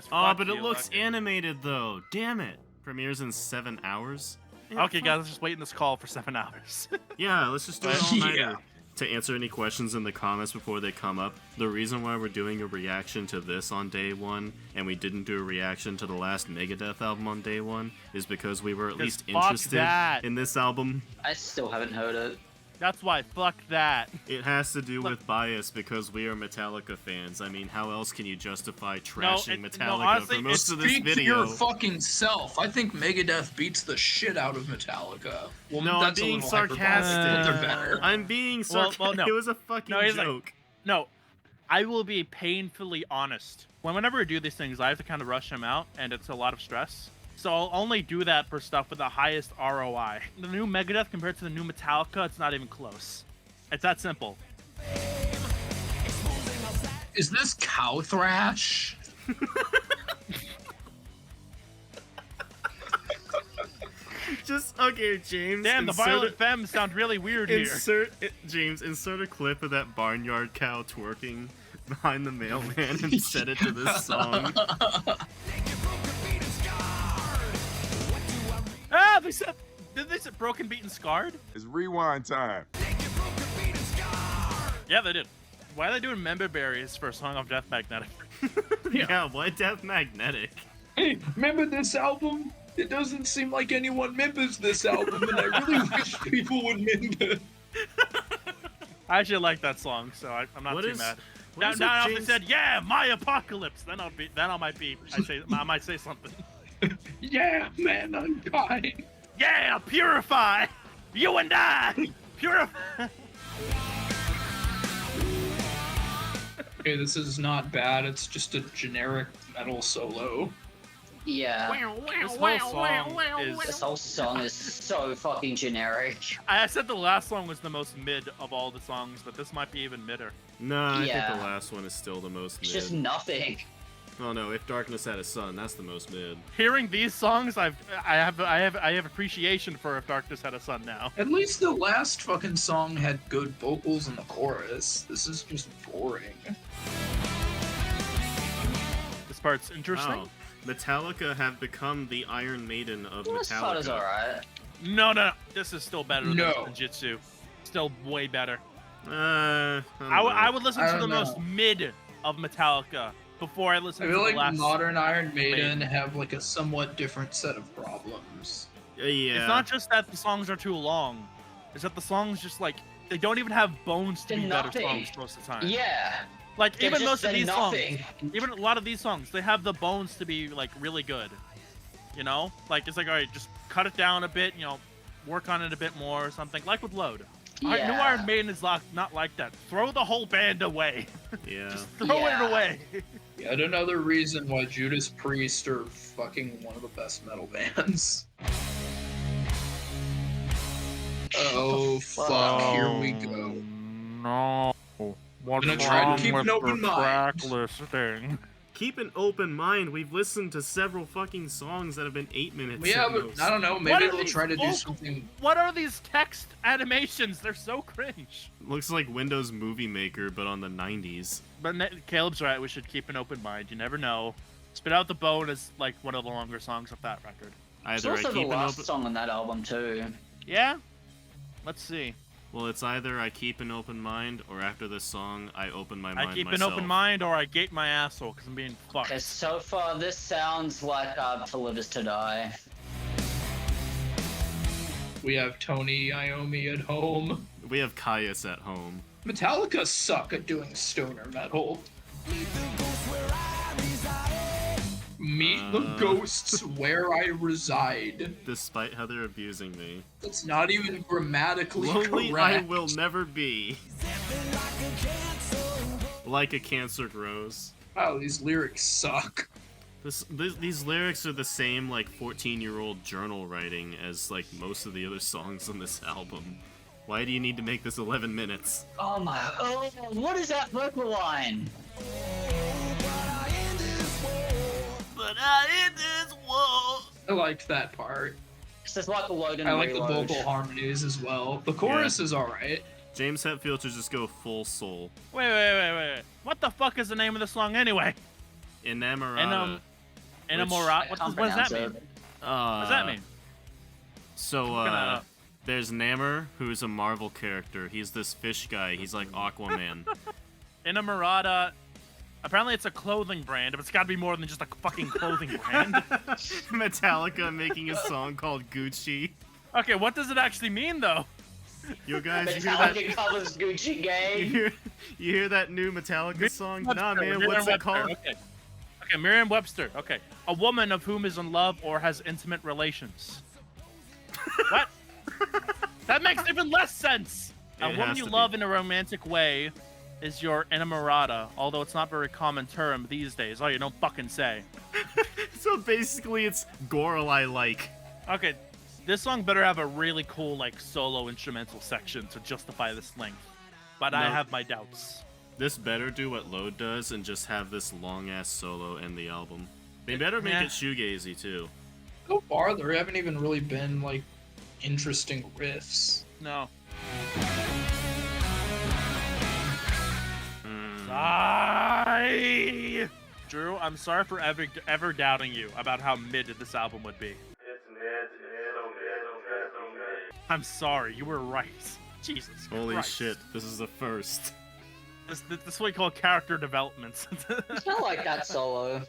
But it looks animated though. Damn it. Premieres in 7 hours. Okay, guys, let's just wait in this call for 7 hours. Yeah, let's just do it all nighter. Yeah. To answer any questions in the comments before they come up, the reason why we're doing a reaction to this on day 1 and we didn't do a reaction to the last Megadeth album on day 1 is because we were at least fuck interested that. in this album. I still haven't heard it. That's why, fuck that. It has to do with bias because we are Metallica fans. I mean, how else can you justify trashing Metallica honestly, for most of this Speak to video? your fucking self. I think Megadeth beats the shit out of Metallica. Well, No, I'm that's being a little hyperbolic, sarcastic. but they're better. I'm being sarcastic. well, no. It was a fucking No, he's like- joke. No, I will be painfully honest. Whenever I do these things, I have to kind of rush them out, and it's a lot of stress. So I'll only do that for stuff with the highest ROI. The new Megadeth compared to the new Metallica, it's not even close. It's that simple. Is this cow thrash? Just okay, James. Damn, the insert Violent Femmes sound really weird here. James, insert a clip of that barnyard cow twerking behind the mailman and set it to this song. Ah, did they say broken, beaten, scarred? It's rewind time. Yeah, they did. Why are they doing member berries for a song of Death Magnetic? Yeah, what Death Magnetic? Hey, remember this album? It doesn't seem like anyone remembers this album, and I really wish people would remember. I actually like that song, so I'm not too mad. Now if they said, "Yeah, my apocalypse," then I might say something. Yeah, man, I'm dying. Yeah, purify, you and I, purify. Okay, this is not bad. It's just a generic metal solo. Yeah. This This whole song is so fucking generic. I said the last song was the most mid of all the songs, but this might be even midder. No, I Yeah. think the last one is still the most It's mid. just nothing. Oh no, If Darkness Had a Sun, that's the most mid. Hearing these songs, I have appreciation for If Darkness Had a Sun now. At least the last fucking song had good vocals in the chorus. This is just boring. This part's interesting. Wow. Metallica have become the Iron Maiden of This part is Metallica. alright. No. This is still better No. than Jitsu. Still way better. I I would listen I to don't the know. most mid of Metallica before I listen I to feel the like last. modern Iron Maiden have like a somewhat different set of problems. Yeah. It's not just that the songs are too long. It's that the songs just like they don't even have bones to They're be better nothing. songs most of the time. Yeah. Like They're even just- most of they're these nothing. songs, even a lot of these songs, they have the bones to be like really good. You know, like it's like all right, just cut it down a bit. You know, work on it a bit more or something. Like with Load. New Yeah. Iron Maiden is not like that. Throw the whole band away. Yeah. Just throw Yeah. it away. Yet another reason why Judas Priest are fucking one of the best metal bands. Oh fuck, here we go. No. What's gonna try to keep an open mind. listing? Keep an open mind. We've listened to several fucking songs that have been 8 minutes. Yeah, at but most. I don't know, What maybe are they'll these try to do vocal- something. What are these text animations? They're so cringe. Looks like Windows Movie Maker, but on the 90s. But Caleb's right. We should keep an open mind. You never know. Spit Out the Bone is like one of the longer songs of that record. It's Either I also the keep an last open. song on that album too. Yeah. Let's see. Well, it's either I keep an open mind, or after this song, I open my mind I keep myself. an open mind, or I gate my asshole because I'm being fucked. Okay, so far this sounds like To Live Is To Die. We have Tony Iommi at home. We have Caius at home. Metallica suck at doing stoner metal. Meet the ghosts where I reside. Despite how they're abusing me. That's not even grammatically Lonely correct. I will never be. Like a cancer grows. Wow, these lyrics suck. These lyrics are the same like 14-year-old journal writing as like most of the other songs on this album. Why do you need to make this 11 minutes? Oh my, oh, what is that vocal line? But I in this war. I liked that part. It's just like a load and I like the reload. vocal harmonies as well. The chorus is alright. James Hetfield should just go full soul. Wait. What the fuck is the name of the song anyway? Enamorada. Enamorata. I can't What does that pronounce mean? it. What does that mean? gonna- there's Namor, who's a Marvel character. He's this fish guy. He's like Aquaman. Inamorata. Apparently it's a clothing brand, but it's gotta be more than just a fucking clothing brand. Metallica making a song called Gucci. Okay, what does it actually mean, thow? Yo, guys, you hear that? Metallica covers Gucci gang. You hear that new Metallica song? Nah, man, what's it Merriam-Webster, called? Okay, Merriam-Webster. Okay, a woman of whom is in love or has intimate relations. What? That makes even less sense. A It woman has you to love be. in a romantic way is your inamorata, although it's not a very common term these days. Oh, you don't fucking say. So basically, it's Gorelai-like. Okay, this song better have a really cool, like, solo instrumental section to justify this length. But I No. have my doubts. This better do what Load does and just have this long-ass solo end the album. They better make Yeah. it shoegazy, too. So far, there haven't even really been like interesting riffs. No. Mm. Sigh! Drew, I'm sorry for ever doubting you about how mid this album would be. I'm sorry, you were right. Jesus Holy Christ. shit, this is the first. This is what we call character development. It's not like that solo.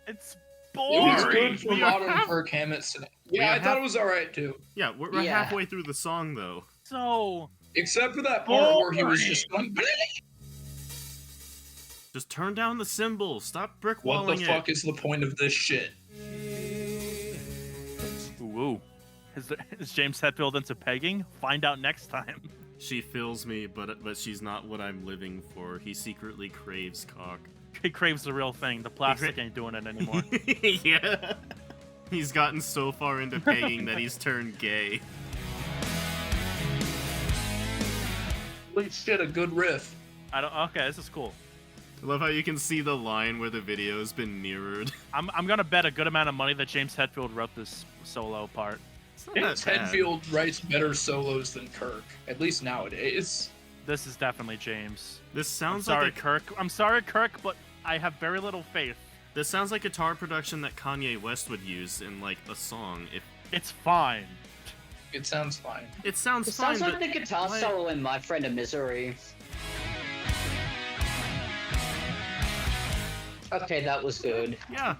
It's It was boring. good for We are modern Kirk Hammett. Yeah, I thought it was alright too. Yeah, we're Yeah. halfway through the song, though. So Except for that part where he was Boring. just going, Just turn down the cymbal. Stop brick what walling the it. fuck is the point of this shit? ooh. Is James Hetfield into pegging? Find out next time. She fills me, but she's not what I'm living for. He secretly craves cock. He craves the real thing. The plastic ain't doing it anymore. Yeah. He's gotten so far into pegging that he's turned gay. Holy shit, a good riff. Okay, this is cool. I love how you can see the line where the video's been mirrored. I'm gonna bet a good amount of money that James Hetfield wrote this solo part. It's not James that bad. Hetfield writes better solos than Kirk, at least nowadays. This is definitely James. This I'm sounds sorry, like Kirk. I'm sorry, Kirk, but I have very little faith. this sounds like guitar production that Kanye West would use in like a song. If It's fine. It sounds fine. it sounds It fine, sounds like but the guitar why- solo in My Friend of Misery. Okay, that was good. yeah,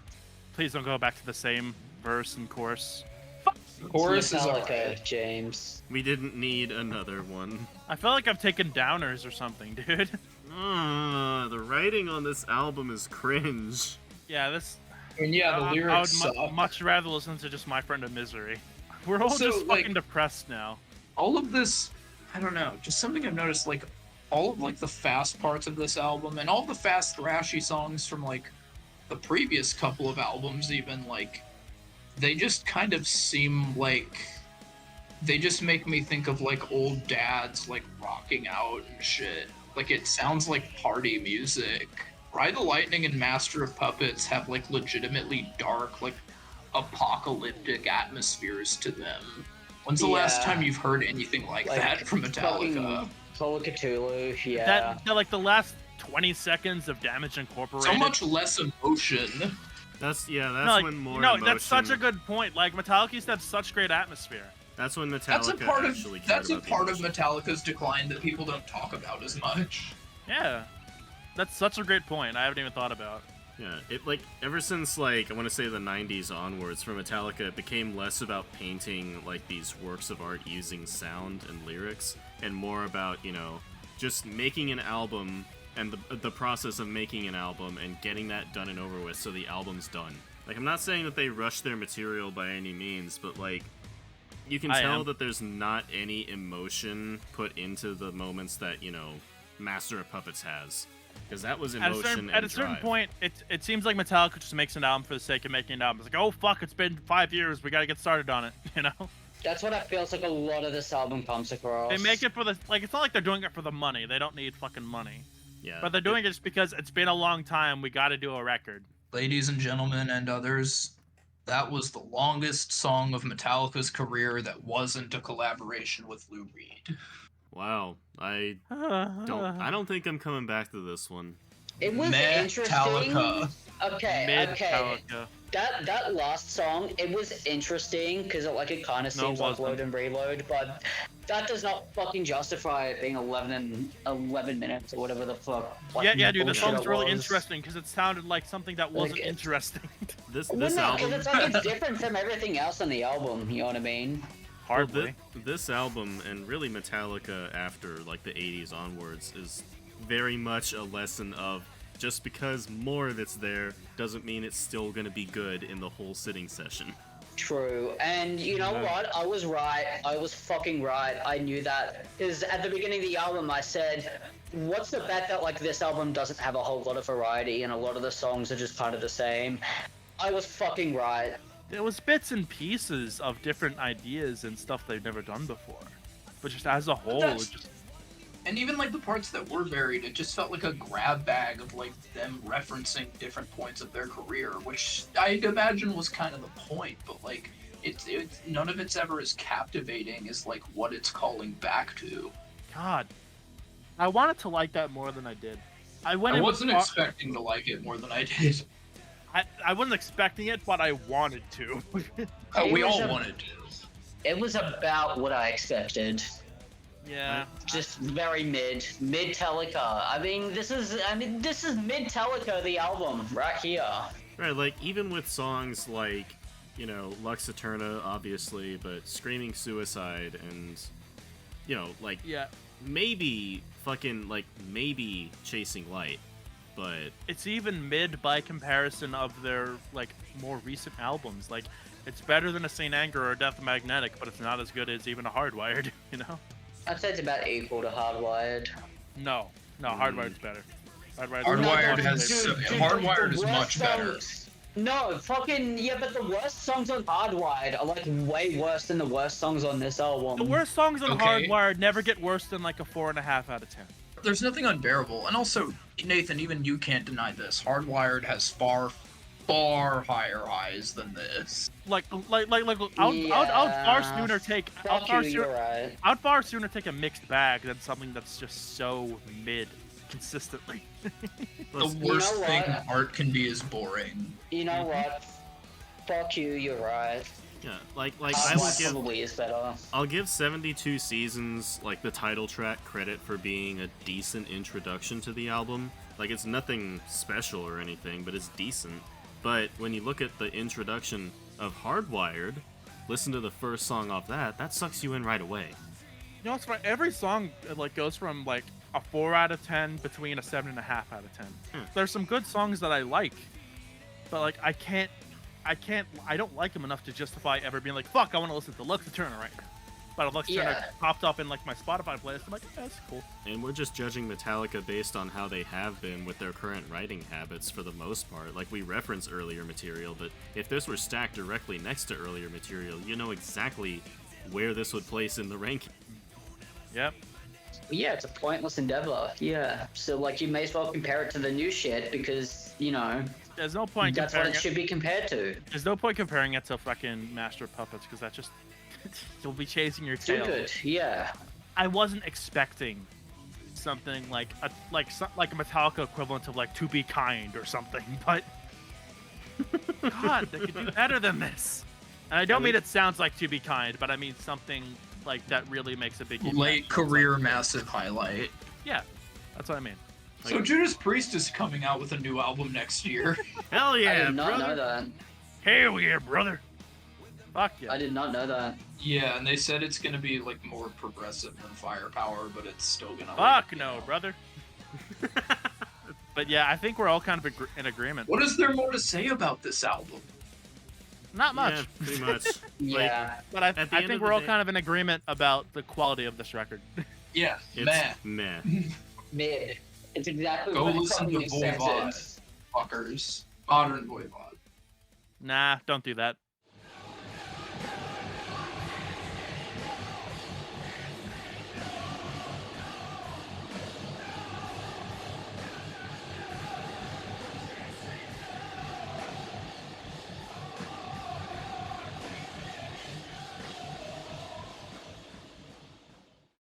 Please don't go back to the same verse and chorus. The chorus is Metallica, alright. James. we didn't need another one. I feel like I've taken downers or something, dude. The writing on this album is cringe. Yeah, this. I mean, yeah, the I lyrics would suck. much rather listen to just My Friend of Misery. We're all So, just like- fucking depressed now. All of this, I don't know, just something I've noticed, like, all of, like, the fast parts of this album, and all the fast thrashy songs from, like, the previous couple of albums even, like, they just kind of seem like they just make me think of like old dads like rocking out and shit. Like it sounds like party music. Ride the Lightning and Master of Puppets have like legitimately dark, like apocalyptic atmospheres to them. When's the last Yeah. time you've heard anything like that from Metallica? Call of Cthulhu, yeah. That like the last 20 seconds of Damage Incorporated. So much less emotion. That's No, when more no, emotion. that's such a good point. Like Metallica used to have such great atmosphere. That's when Metallica That's a part of actually cared that's a about the part of emotion. Metallica's decline that people don't talk about as much. Yeah, that's such a great point. I haven't even thought about. Yeah, it like ever since like I want to say the 90s onwards for Metallica, it became less about painting like these works of art using sound and lyrics, and more about just making an album and the process of making an album and getting that done and over with, so the album's done. Like I'm not saying that they rush their material by any means, but like you can I tell am. that there's not any emotion put into the moments that Master of Puppets has. Because that was emotion At and a certain drive. point, it seems like Metallica just makes an album for the sake of making an album. It's like, oh fuck, it's been 5 years, we gotta get started on it, That's what it feels like a lot of this album comes across. They make it for the, like, it's not like they're doing it for the money. They don't need fucking money. Yeah, But they're doing it just because it's been a long time, we gotta do a record. Ladies and gentlemen and others, that was the longest song of Metallica's career that wasn't a collaboration with Lou Reed. Wow, I don't think I'm coming back to this one. It was Metallica. interesting. Okay. Metallica. that last song, it was interesting because it kind of seems like load and reload, but that does not fucking justify it being 11 minutes or whatever the fuck. Yeah, dude, the song's really interesting because it sounded like something that wasn't interesting. This Because album, it's different from everything else on the album. You know what I mean? Hardly. This album and really Metallica after like the 80s onwards is very much a lesson of just because more of it's there doesn't mean it's still gonna be good in the whole sitting session. True, and you know what? I was right. I was fucking right. I knew that because at the beginning of the album, I said, "What's the bet that like this album doesn't have a whole lot of variety and a lot of the songs are just kind of the same?" I was fucking right. There was bits and pieces of different ideas and stuff they've never done before, but just as a whole, it just. And even like the parts that were varied, it just felt like a grab bag of like them referencing different points of their career, which I'd imagine was kind of the point. But like, it's none of it's ever as captivating as like what it's calling back to. God, I wanted to like that more than I did. I wasn't expecting to like it more than I did. I wasn't expecting it, but I wanted to. We all wanted to. It was about what I expected. Yeah. Just very mid-Metallica. I mean, this is mid-Metallica, the album, right here. Right, like, even with songs like, you know, Lux Eterna, obviously, but Screaming Suicide and, you know, like, yeah, maybe Chasing Light, but... It's even mid by comparison of their, like, more recent albums. Like, it's better than a Saint Anger or a Death Magnetic, but it's not as good as even a Hardwired, you know? I'd say it's about equal to Hardwired. No, Hardwired's better. Hardwired is much better. No, fucking yeah, but the worst songs on Hardwired are like way worse than the worst songs on this album. The worst songs on Hardwired never get worse than like a 4.5 out of 10. There's nothing unbearable, and also Nathan, even you can't deny this. Hardwired has far higher highs than this. I'd far sooner take a mixed bag than something that's just so mid consistently. The worst thing art can be is boring. You know what? Fuck you, you're right. Yeah, like I'll give 72 Seasons, like the title track, credit for being a decent introduction to the album. Like, it's nothing special or anything, but it's decent. But when you look at the introduction of Hardwired, listen to the first song off that sucks you in right away. You know, it's funny, every song like goes from like a 4 out of 10 between a 7.5 out of 10. There's some good songs that I like, but like I don't like them enough to justify ever being like, fuck, I want to listen to Lux Eterna right now. But Lux Eterna popped up in like my Spotify playlist. I'm like, yeah, that's cool. And we're just judging Metallica based on how they have been with their current writing habits for the most part. Like, we reference earlier material, but if this were stacked directly next to earlier material, you know exactly where this would place in the ranking. Yep. Yeah, it's a pointless endeavor. Yeah. So, like, you may as well compare it to the new shit because, you know... There's no point that's what it should be compared to. There's no point comparing it to fucking Master of Puppets because that just... You'll be chasing your tail. Stupid, yeah. I wasn't expecting something like a Metallica equivalent of like To Be Kind or something, but God, they could do better than this. And I don't mean it sounds like To Be Kind, but I mean something like that really makes a big impact. Late career massive highlight. Yeah, that's what I mean. So Judas Priest is coming out with a new album next year. Hell yeah, I did not brother. know that. Hell yeah, brother. Fuck yeah. I did not know that. Yeah, and they said it's gonna be like more progressive than Firepower, but it's still gonna. Fuck no, brother. But yeah, I think we're all kind of in agreement. What is there more to say about this album? Not much. Yeah, pretty much. Yeah. But I think we're all kind of in agreement about the quality of this record. Yeah, It's meh. Mid. It's exactly Go what listen to it says. Voivod, fuckers. Modern Voivod. Nah, don't do that.